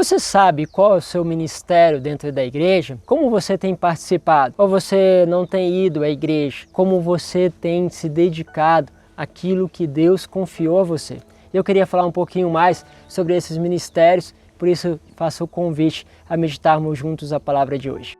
Você sabe qual é o seu ministério dentro da igreja? Como você tem participado? Ou você não tem ido à igreja? Como você tem se dedicado àquilo que Deus confiou a você? Eu queria falar um pouquinho mais sobre esses ministérios, por isso faço o convite a meditarmos juntos a palavra de hoje.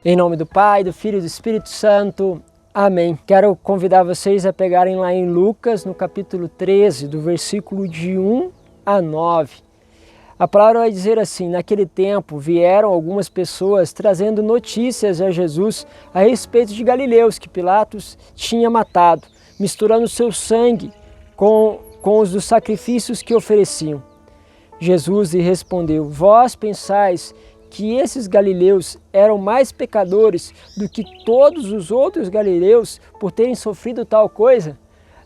Em nome do Pai, do Filho e do Espírito Santo. Amém. Quero convidar vocês a pegarem lá em Lucas, no capítulo 13, do versículo de 1 a 9. A palavra vai dizer assim: naquele tempo vieram algumas pessoas trazendo notícias a Jesus a respeito de galileus que Pilatos tinha matado, misturando seu sangue com os dos sacrifícios que ofereciam. Jesus lhe respondeu: vós pensais que esses galileus eram mais pecadores do que todos os outros galileus por terem sofrido tal coisa?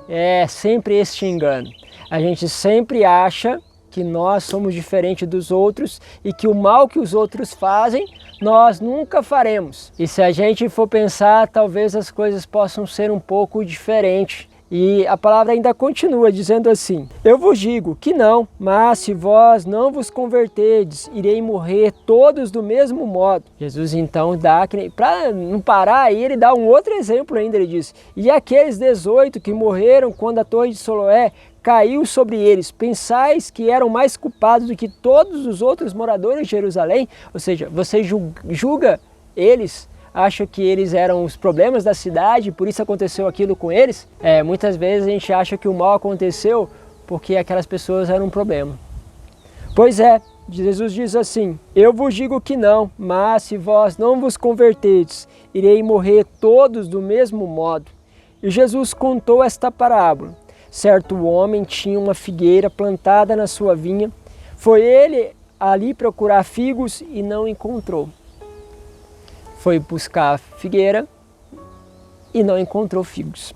É sempre este engano. A gente sempre acha que nós somos diferentes dos outros e que o mal que os outros fazem, nós nunca faremos. E se a gente for pensar, talvez as coisas possam ser um pouco diferentes. E a palavra ainda continua dizendo assim: eu vos digo que não, mas se vós não vos converterdes, irei morrer todos do mesmo modo. Jesus então dá, para não parar aí, ele dá um outro exemplo ainda, ele diz: e aqueles 18 que morreram quando a torre de Siloé caiu sobre eles, pensais que eram mais culpados do que todos os outros moradores de Jerusalém? Ou seja, você julga eles, acha que eles eram os problemas da cidade, por isso aconteceu aquilo com eles? Muitas vezes a gente acha que o mal aconteceu porque aquelas pessoas eram um problema. Pois é, Jesus diz assim: eu vos digo que não, mas se vós não vos converterdes, irei morrer todos do mesmo modo. E Jesus contou esta parábola. Certo homem tinha uma figueira plantada na sua vinha. Foi ele ali procurar figos e não encontrou. Foi buscar a figueira e não encontrou figos.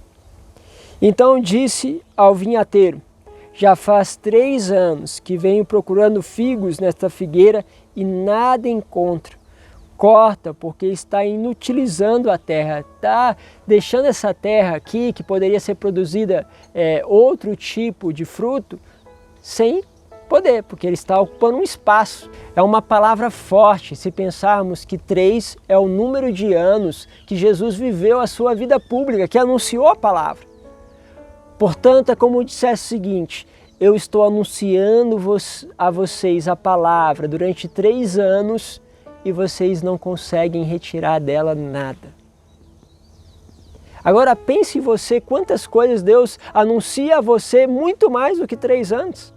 Então disse ao vinhateiro: já faz 3 anos que venho procurando figos nesta figueira e nada encontro. Corta, porque está inutilizando a terra, está deixando essa terra aqui, que poderia ser produzida outro tipo de fruto, sem poder, porque ele está ocupando um espaço. É uma palavra forte se pensarmos que 3 é o número de anos que Jesus viveu a sua vida pública, que anunciou a palavra. Portanto, é como dissesse o seguinte: eu estou anunciando a vocês a palavra durante 3 anos e vocês não conseguem retirar dela nada. Agora pense em você, quantas coisas Deus anuncia a você muito mais do que 3 anos.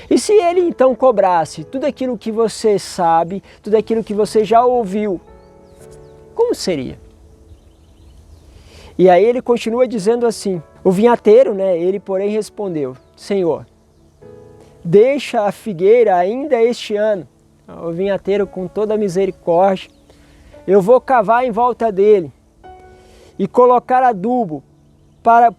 E se Ele então cobrasse tudo aquilo que você sabe, tudo aquilo que você já ouviu, como seria? E aí ele continua dizendo assim: o vinhateiro, ele porém respondeu: Senhor, deixa a figueira ainda este ano. O vinhateiro, com toda a misericórdia: eu vou cavar em volta dele e colocar adubo,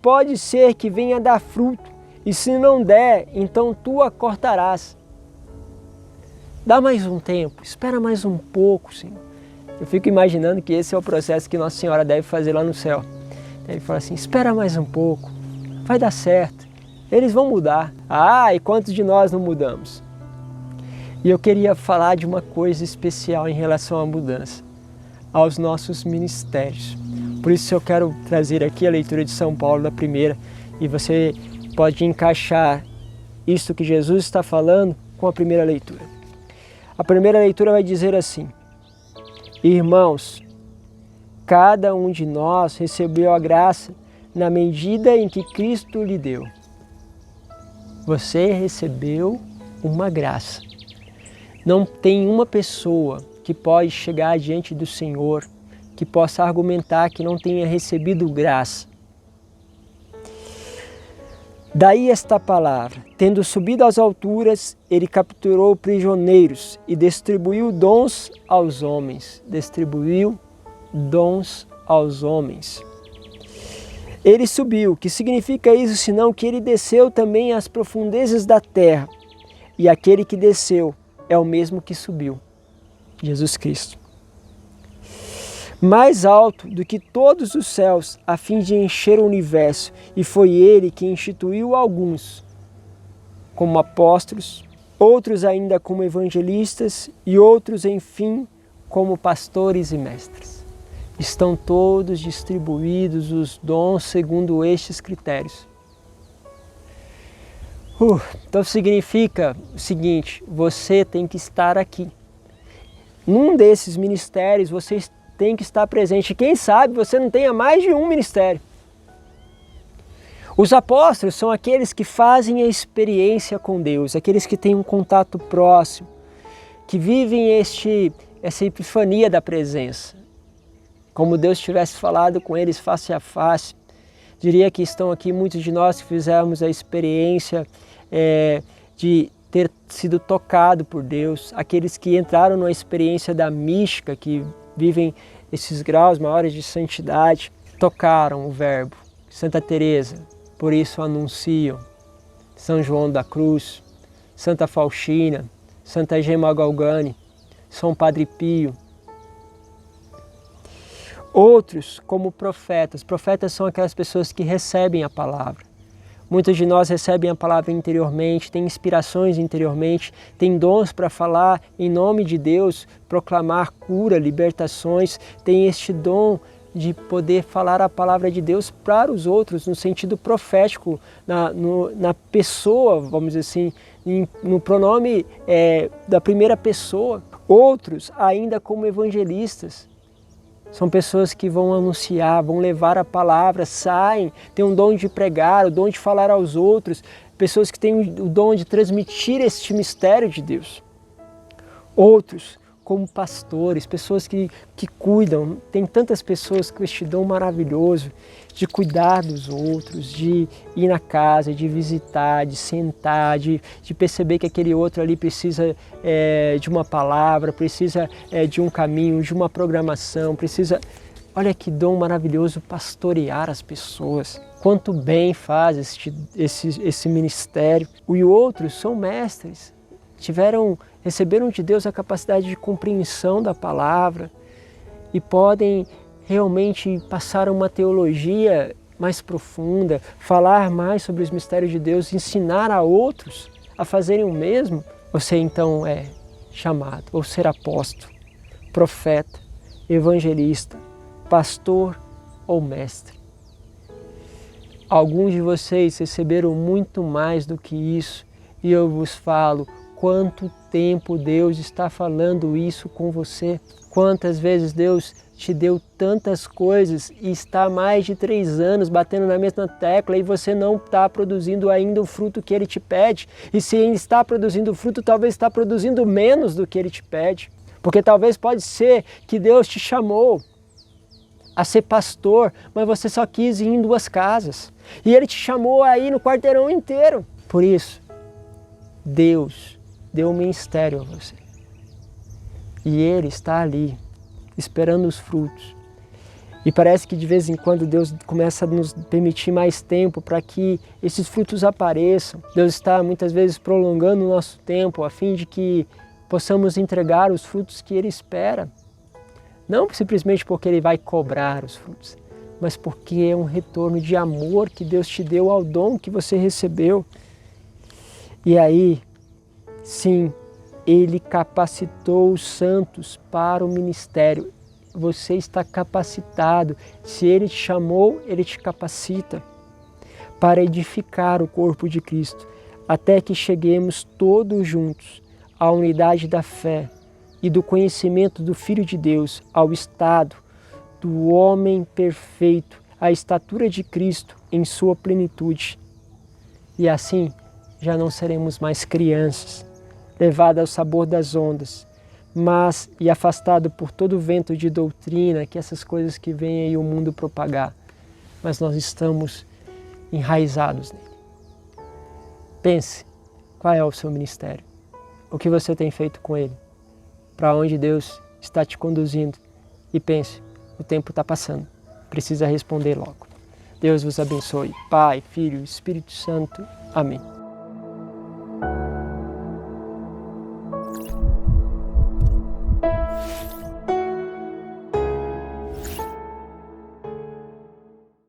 pode ser que venha dar fruto, e se não der, então tu a cortarás. Dá mais um tempo, espera mais um pouco, Senhor. Eu fico imaginando que esse é o processo que Nossa Senhora deve fazer lá no céu. Ele fala assim: espera mais um pouco, vai dar certo, eles vão mudar. E quantos de nós não mudamos? E eu queria falar de uma coisa especial em relação à mudança, aos nossos ministérios. Por isso eu quero trazer aqui a leitura de São Paulo da primeira, e você pode encaixar isto que Jesus está falando com a primeira leitura. A primeira leitura vai dizer assim: irmãos, cada um de nós recebeu a graça na medida em que Cristo lhe deu. Você recebeu uma graça. Não tem uma pessoa que pode chegar diante do Senhor que possa argumentar que não tenha recebido graça. Daí esta palavra: tendo subido às alturas, ele capturou prisioneiros e distribuiu dons aos homens. Distribuiu dons aos homens. Ele subiu. Que significa isso, senão que ele desceu também às profundezas da terra. E aquele que desceu é o mesmo que subiu, Jesus Cristo. mais alto do que todos os céus, a fim de encher o universo, e foi ele que instituiu alguns como apóstolos, outros ainda como evangelistas e outros, enfim, como pastores e mestres. Estão todos distribuídos os dons segundo estes critérios. Então significa o seguinte: você tem que estar aqui. Num desses ministérios você tem que estar presente. Quem sabe você não tenha mais de um ministério. Os apóstolos são aqueles que fazem a experiência com Deus, aqueles que têm um contato próximo, que vivem essa epifania da presença. Como Deus tivesse falado com eles face a face. Diria que estão aqui muitos de nós que fizemos a experiência de ter sido tocado por Deus, aqueles que entraram na experiência da mística, que vivem esses graus maiores de santidade, tocaram o Verbo. Santa Teresa, por isso anunciam. São João da Cruz, Santa Faustina, Santa Gema Galgani, São Padre Pio. Outros como profetas. Profetas são aquelas pessoas que recebem a palavra. Muitos de nós recebem a palavra interiormente, têm inspirações interiormente, têm dons para falar em nome de Deus, proclamar cura, libertações, têm este dom de poder falar a palavra de Deus para os outros, no sentido profético, na pessoa, vamos dizer assim, no pronome da primeira pessoa. Outros ainda como evangelistas. São pessoas que vão anunciar, vão levar a palavra, saem, têm um dom de pregar, o dom de falar aos outros, pessoas que têm o dom de transmitir este mistério de Deus. Outros como pastores, pessoas que cuidam, tem tantas pessoas com este dom maravilhoso de cuidar dos outros, de ir na casa, de visitar, de sentar, de perceber que aquele outro ali precisa de uma palavra, precisa de um caminho, de uma programação, precisa... Olha que dom maravilhoso pastorear as pessoas. Quanto bem faz esse ministério. E outros são mestres, receberam de Deus a capacidade de compreensão da palavra e podem realmente passar uma teologia mais profunda, falar mais sobre os mistérios de Deus, ensinar a outros a fazerem o mesmo. Você então é chamado ou ser apóstolo, profeta, evangelista, pastor ou mestre. Alguns de vocês receberam muito mais do que isso e eu vos falo, quanto tempo Deus está falando isso com você? Quantas vezes Deus te deu tantas coisas e está há mais de 3 anos batendo na mesma tecla e você não está produzindo ainda o fruto que Ele te pede? E se Ele está produzindo fruto, talvez está produzindo menos do que Ele te pede. Porque talvez pode ser que Deus te chamou a ser pastor, mas você só quis ir em 2 casas. E Ele te chamou aí no quarteirão inteiro. Por isso, Deus deu um ministério a você. E Ele está ali, esperando os frutos. E parece que de vez em quando Deus começa a nos permitir mais tempo para que esses frutos apareçam. Deus está muitas vezes prolongando o nosso tempo a fim de que possamos entregar os frutos que Ele espera. Não simplesmente porque Ele vai cobrar os frutos, mas porque é um retorno de amor que Deus te deu ao dom que você recebeu. E aí, sim, Ele capacitou os santos para o ministério. Você está capacitado. Se Ele te chamou, Ele te capacita para edificar o corpo de Cristo, até que cheguemos todos juntos à unidade da fé e do conhecimento do Filho de Deus, ao estado do homem perfeito, à estatura de Cristo em sua plenitude. E assim, já não seremos mais crianças, levadas ao sabor das ondas, mas e afastado por todo o vento de doutrina, que essas coisas que vem aí o mundo propagar, mas nós estamos enraizados nele. Pense, qual é o seu ministério? O que você tem feito com ele? Para onde Deus está te conduzindo? E pense, o tempo está passando, precisa responder logo. Deus vos abençoe. Pai, Filho, Espírito Santo. Amém.